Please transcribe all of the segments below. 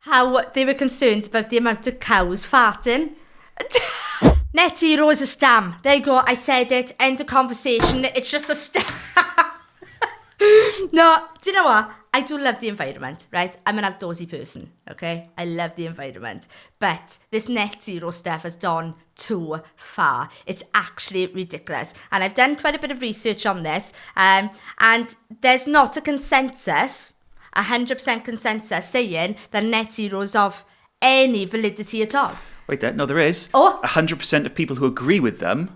how they were concerned about the amount of cows farting. Net zero is a scam. There you go. I said it. End of conversation. It's just a scam. No, do you know what? I do love the environment, right? I'm an outdoorsy person, okay? I love the environment. But this net zero stuff has gone too far. It's actually ridiculous. And I've done quite a bit of research on this. And there's not a consensus, 100% consensus, saying that net zero is of any validity at all. Wait there. No, there is. Oh. 100% of people who agree with them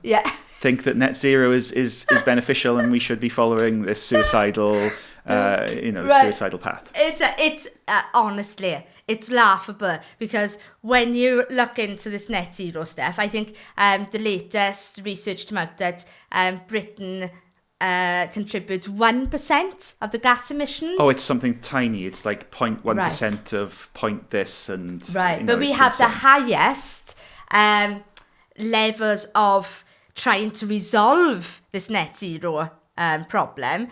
think that net zero is beneficial and we should be following this suicidal... suicidal path. It's honestly, it's laughable because when you look into this net zero stuff, I think the latest research came out that Britain contributes 1% of the gas emissions. Oh, it's something tiny. It's like 0.1% of point this and... Right, but we have the highest levels of trying to resolve this net zero problem.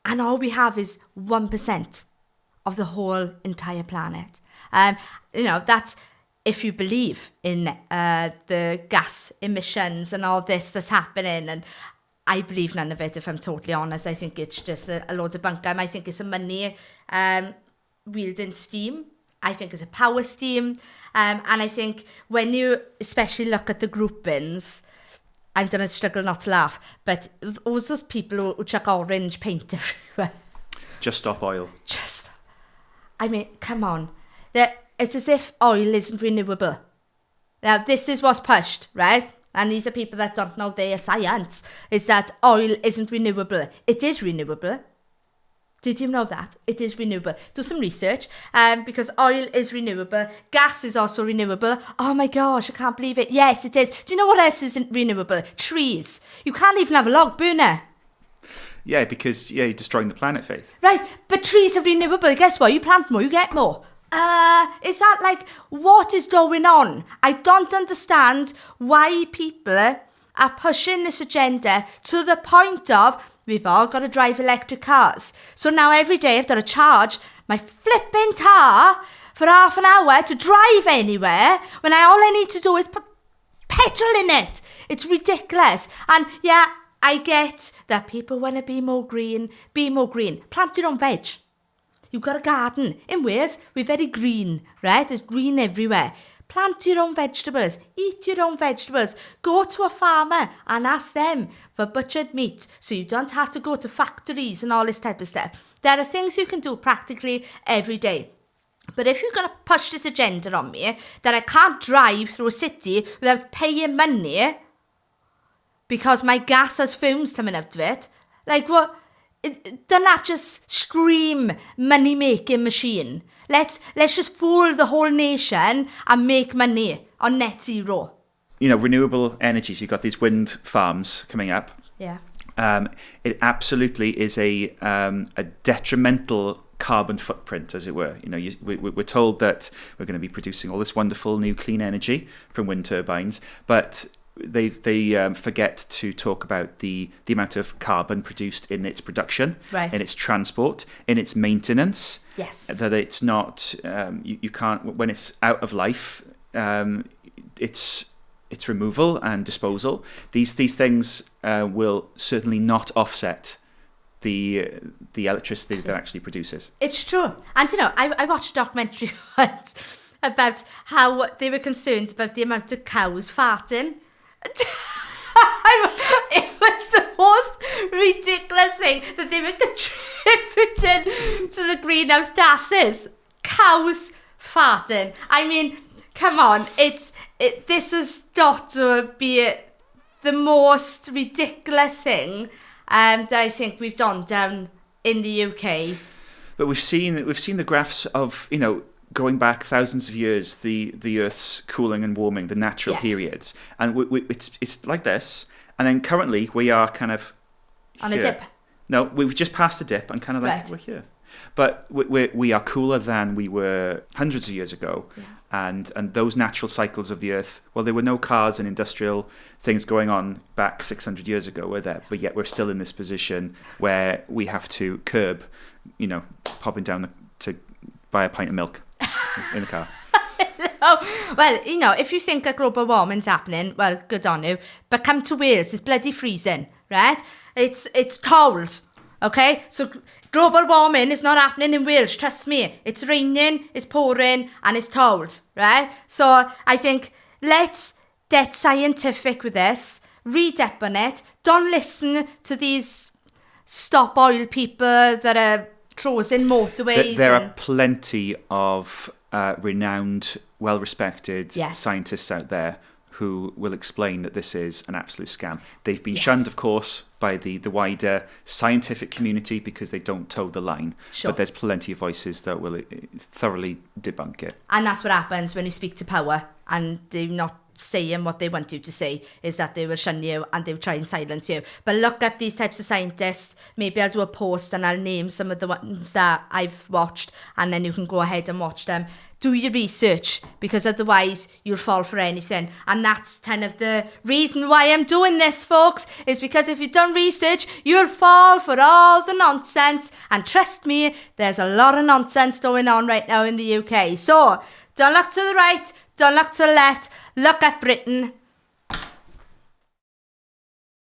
And all we have is 1% of the whole entire planet. That's if you believe in the gas emissions and all this that's happening. And I believe none of it, if I'm totally honest. I think it's just a load of bunkum. I think it's a money wielding scheme. I think it's a power scheme. And I think when you especially look at the groupings... I'm going to struggle not to laugh, but all those people who chuck orange paint everywhere. Just stop oil. I mean, come on. It's as if oil isn't renewable. Now, this is what's pushed, right? And these are people that don't know their science, is that oil isn't renewable. It is renewable. Did you know that? It is renewable. Do some research, because oil is renewable. Gas is also renewable. Oh my gosh, I can't believe it. Yes, it is. Do you know what else isn't renewable? Trees. You can't even have a log burner. Yeah, because you're destroying the planet, Faith. Right, but trees are renewable. Guess what? You plant more, you get more. Is that like, what is going on? I don't understand why people are pushing this agenda to the point of... We've all got to drive electric cars. So now every day I've got to charge my flipping car for half an hour to drive anywhere when all I need to do is put petrol in it. It's ridiculous. And yeah, I get that people want to be more green. Plant your own veg. You've got a garden. In Wales, we're very green, right? There's green everywhere. Plant your own vegetables. Eat your own vegetables. Go to a farmer and ask them for butchered meat so you don't have to go to factories and all this type of stuff. There are things you can do practically every day. But if you're going to push this agenda on me that I can't drive through a city without paying money because my gas has fumes coming out of it, like what? Don't that just scream money-making machine? Let's just fool the whole nation and make money on net zero. Renewable energies. You've got these wind farms coming up. Yeah. It absolutely is a detrimental carbon footprint, as it were. We're told that we're going to be producing all this wonderful new clean energy from wind turbines, but they forget to talk about the amount of carbon produced in its production, right, in its transport, in its maintenance. Yes. That it's not, you can't, when it's out of life, its removal and disposal. These things will certainly not offset the electricity that actually produces. It's true. And I watched a documentary once about how they were concerned about the amount of cows farting. It was the most ridiculous thing that they were contributing to the greenhouse gases. Cows farting. I mean, come on. This has got to be the most ridiculous thing that I think we've done down in the UK. But we've seen the graphs of going back thousands of years, the Earth's cooling and warming, the natural periods, and it's like this. And then currently we are kind of on here. A dip. No, we've just passed a dip and kind of like we're here, but we are cooler than we were hundreds of years ago. Yeah. And those natural cycles of the Earth. Well, there were no cars and industrial things going on back 600 years ago, were there? But yet we're still in this position where we have to curb, popping down to buy a pint of milk. in the car. Oh, well, you know, if you think that global warming's happening, well, good on you. But come to Wales, it's bloody freezing, right? It's cold, okay? So global warming is not happening in Wales, trust me. It's raining, it's pouring, and it's cold, right? So I think let's get scientific with this, read up on it, don't listen to these stop oil people that are closing motorways. There are plenty of renowned, well-respected Yes. scientists out there who will explain that this is an absolute scam. They've been shunned, of course, by the wider scientific community because they don't toe the line. Sure. But there's plenty of voices that will thoroughly debunk it. And that's what happens when you speak to power and they're not saying what they want you to say, is that they will shun you and they will try and silence you. But look up these types of scientists. Maybe I'll do a post and I'll name some of the ones that I've watched, and then you can go ahead and watch them. Do your research, because otherwise you'll fall for anything. And that's kind of the reason why I'm doing this, folks, is because if you've done research, you'll fall for all the nonsense. And trust me, there's a lot of nonsense going on right now in the UK. So don't look to the right, don't look to the left, look at Britain.